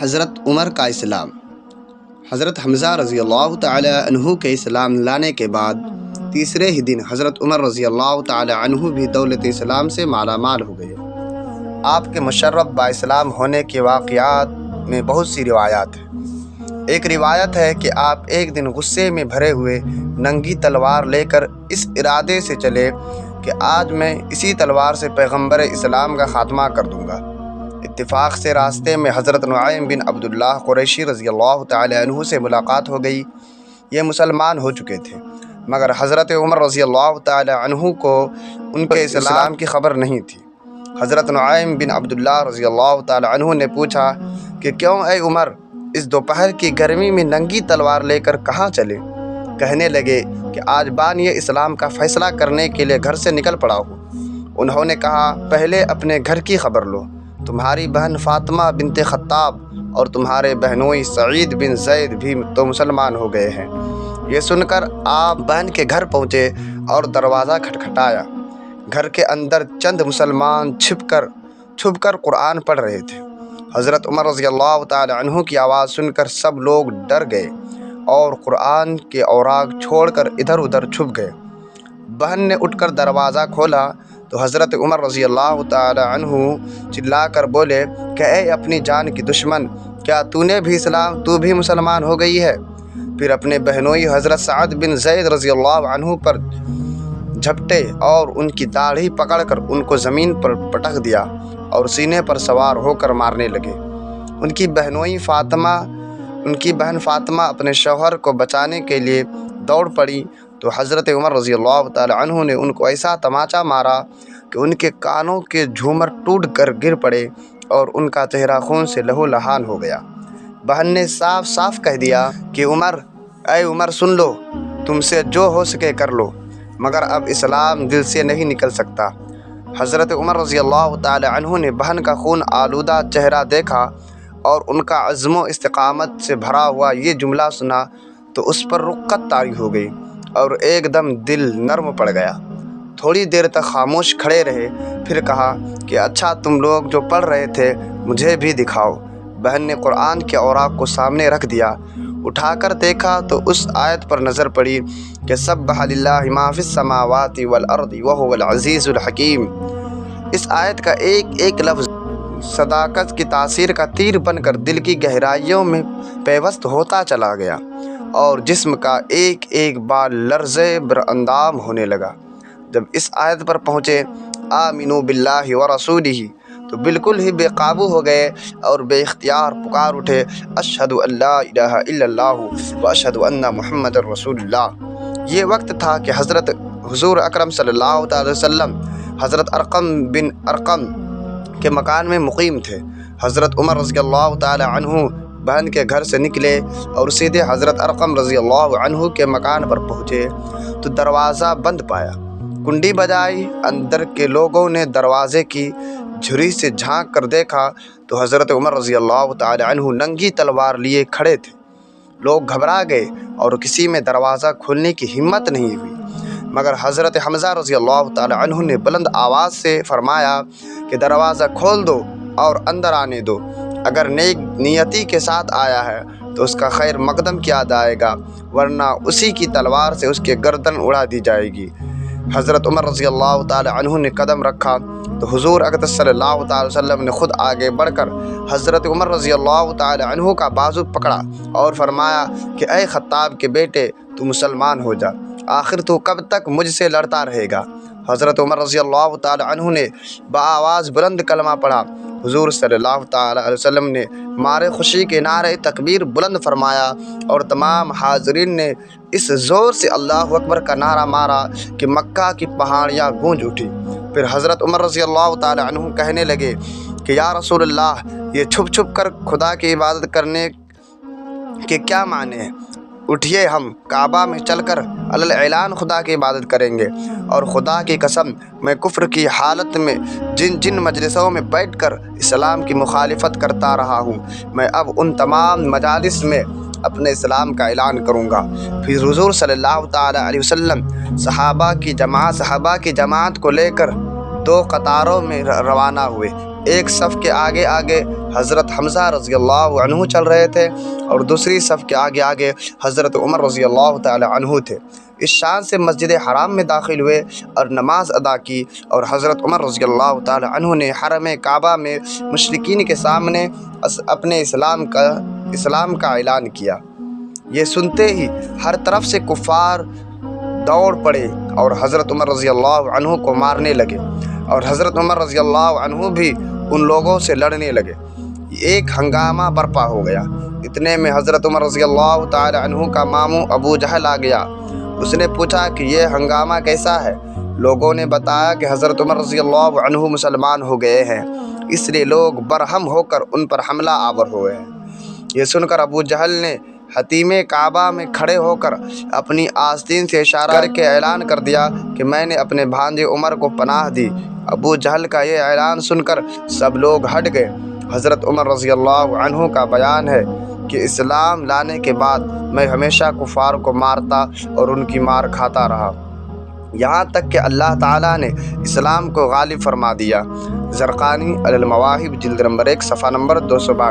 حضرت عمر کا اسلام۔ حضرت حمزہ رضی اللہ تعالی عنہ کے اسلام لانے کے بعد تیسرے ہی دن حضرت عمر رضی اللہ تعالی عنہ بھی دولت اسلام سے مالا مال ہو گئے۔ آپ کے مشرف با اسلام ہونے کے واقعات میں بہت سی روایات ہیں۔ ایک روایت ہے کہ آپ ایک دن غصے میں بھرے ہوئے ننگی تلوار لے کر اس ارادے سے چلے کہ آج میں اسی تلوار سے پیغمبر اسلام کا خاتمہ کر دوں گا۔ اتفاق سے راستے میں حضرت نعیم بن عبداللہ قریشی رضی اللہ تعالی عنہ سے ملاقات ہو گئی۔ یہ مسلمان ہو چکے تھے، مگر حضرت عمر رضی اللہ تعالی عنہ کو ان کے اسلام کی خبر نہیں تھی۔ حضرت نعیم بن عبداللہ رضی اللہ تعالی عنہ نے پوچھا کہ کیوں اے عمر، اس دوپہر کی گرمی میں ننگی تلوار لے کر کہاں چلے؟ کہنے لگے کہ آج بانی اسلام کا فیصلہ کرنے کے لیے گھر سے نکل پڑا ہوں۔ انہوں نے کہا، پہلے اپنے گھر کی خبر لو۔ تمہاری بہن فاطمہ بنت خطاب اور تمہارے بہنوئی سعید بن زید بھی تو مسلمان ہو گئے ہیں۔ یہ سن کر آپ بہن کے گھر پہنچے اور دروازہ کھٹکھٹایا۔ گھر کے اندر چند مسلمان چھپ کر قرآن پڑھ رہے تھے۔ حضرت عمر رضی اللہ تعالی عنہ کی آواز سن کر سب لوگ ڈر گئے اور قرآن کے اوراق چھوڑ کر ادھر ادھر چھپ گئے۔ بہن نے اٹھ کر دروازہ کھولا تو حضرت عمر رضی اللہ تعالی عنہ چلا کر بولے کہ اے اپنی جان کی دشمن، کیا تو بھی مسلمان ہو گئی ہے؟ پھر اپنے بہنوئی حضرت سعد بن زید رضی اللہ عنہ پر جھپٹے اور ان کی داڑھی پکڑ کر ان کو زمین پر پٹک دیا اور سینے پر سوار ہو کر مارنے لگے۔ ان کی بہن فاطمہ اپنے شوہر کو بچانے کے لیے دوڑ پڑی تو حضرت عمر رضی اللہ تعالی عنہ نے ان کو ایسا تماچا مارا کہ ان کے کانوں کے جھومر ٹوٹ کر گر پڑے اور ان کا چہرہ خون سے لہو لہان ہو گیا۔ بہن نے صاف صاف کہہ دیا کہ اے عمر سن لو، تم سے جو ہو سکے کر لو، مگر اب اسلام دل سے نہیں نکل سکتا۔ حضرت عمر رضی اللہ تعالی عنہ نے بہن کا خون آلودہ چہرہ دیکھا اور ان کا عزم و استقامت سے بھرا ہوا یہ جملہ سنا تو اس پر رقت طاری ہو گئی اور ایک دم دل نرم پڑ گیا۔ تھوڑی دیر تک خاموش کھڑے رہے، پھر کہا کہ اچھا تم لوگ جو پڑھ رہے تھے مجھے بھی دکھاؤ۔ بہن نے قرآن کے اوراق کو سامنے رکھ دیا۔ اٹھا کر دیکھا تو اس آیت پر نظر پڑی کہ سبح للہ ما فی السماوات والارض وہو العزیز الحکیم۔ اس آیت کا ایک ایک لفظ صداقت کی تاثیر کا تیر بن کر دل کی گہرائیوں میں پیوست ہوتا چلا گیا اور جسم کا ایک ایک بال لرزے براندام ہونے لگا۔ جب اس آیت پر پہنچے آمنوا باللہ ورسولہ تو بالکل ہی بے قابو ہو گئے اور بے اختیار پکار اٹھے، اشہد ان لا الہ الا اللہ و اشہد ان محمد رسول اللہ۔ یہ وقت تھا کہ حضور اکرم صلی اللہ تعالی وسلم حضرت ارقم بن ارقم کے مکان میں مقیم تھے۔ حضرت عمر رضی اللہ تعالی عنہ بہن کے گھر سے نکلے اور سیدھے حضرت ارقم رضی اللہ عنہ کے مکان پر پہنچے تو دروازہ بند پایا۔ کنڈی بجائی، اندر کے لوگوں نے دروازے کی جھری سے جھانک کر دیکھا تو حضرت عمر رضی اللہ تعالی عنہ ننگی تلوار لیے کھڑے تھے۔ لوگ گھبرا گئے اور کسی میں دروازہ کھولنے کی ہمت نہیں ہوئی، مگر حضرت حمزہ رضی اللہ تعالی عنہ نے بلند آواز سے فرمایا کہ دروازہ کھول دو اور اندر آنے دو۔ اگر نیک نیتی کے ساتھ آیا ہے تو اس کا خیر مقدم کیا جائے گا، ورنہ اسی کی تلوار سے اس کے گردن اڑا دی جائے گی۔ حضرت عمر رضی اللہ تعالی عنہ نے قدم رکھا تو حضور اقدس صلی اللہ تعالی وسلم نے خود آگے بڑھ کر حضرت عمر رضی اللہ تعالی عنہ کا بازو پکڑا اور فرمایا کہ اے خطاب کے بیٹے، تو مسلمان ہو جا، آخر تو کب تک مجھ سے لڑتا رہے گا؟ حضرت عمر رضی اللہ تعالی عنہ نے بآواز بلند کلمہ پڑھا۔ حضور صلی اللہ تعالی علیہ وسلم نے مارے خوشی کے نعرے تکبیر بلند فرمایا اور تمام حاضرین نے اس زور سے اللہ اکبر کا نعرہ مارا کہ مکہ کی پہاڑیاں گونج اٹھی۔ پھر حضرت عمر رضی اللہ تعالی عنہ کہنے لگے کہ یا رسول اللہ، یہ چھپ چھپ کر خدا کی عبادت کرنے کے کیا معنی ہے؟ اٹھیے، ہم کعبہ میں چل کر علی اعلان خدا کی عبادت کریں گے، اور خدا کی قسم میں کفر کی حالت میں جن مجلسوں میں بیٹھ کر اسلام کی مخالفت کرتا رہا ہوں، میں اب ان تمام مجالس میں اپنے اسلام کا اعلان کروں گا۔ پھر حضور صلی اللہ تعالی علیہ وسلم صحابہ کی جماعت کو لے کر 2 قطاروں میں روانہ ہوئے۔ ایک صف کے آگے آگے حضرت حمزہ رضی اللہ عنہ چل رہے تھے اور دوسری صف کے آگے آگے حضرت عمر رضی اللہ تعالی عنہ تھے۔ اس شان سے مسجد حرام میں داخل ہوئے اور نماز ادا کی، اور حضرت عمر رضی اللہ تعالی عنہ نے حرم کعبہ میں مشرکین کے سامنے اپنے اسلام کا اعلان کیا۔ یہ سنتے ہی ہر طرف سے کفار دوڑ پڑے اور حضرت عمر رضی اللہ عنہ کو مارنے لگے، اور حضرت عمر رضی اللہ عنہ بھی ان لوگوں سے لڑنے لگے۔ ایک ہنگامہ برپا ہو گیا۔ اتنے میں حضرت عمر رضی اللہ تعالی عنہ کا ماموں ابو جہل آ گیا۔ اس نے پوچھا کہ یہ ہنگامہ کیسا ہے؟ لوگوں نے بتایا کہ حضرت عمر رضی اللہ عنہ مسلمان ہو گئے ہیں، اس لیے لوگ برہم ہو کر ان پر حملہ آور ہوئے ہیں۔ یہ سن کر ابو جہل نے حتیم کعبہ میں کھڑے ہو کر اپنی آستین سے اشارہ کر کے اعلان کر دیا کہ میں نے اپنے بھانجے عمر کو پناہ دی۔ ابو جہل کا یہ اعلان سن کر سب لوگ ہٹ گئے۔ حضرت عمر رضی اللہ عنہ کا بیان ہے کہ اسلام لانے کے بعد میں ہمیشہ کفار کو مارتا اور ان کی مار کھاتا رہا، یہاں تک کہ اللہ تعالیٰ نے اسلام کو غالب فرما دیا۔ زرقانی علی المواہب جلد نمبر 1 صفحہ نمبر 222۔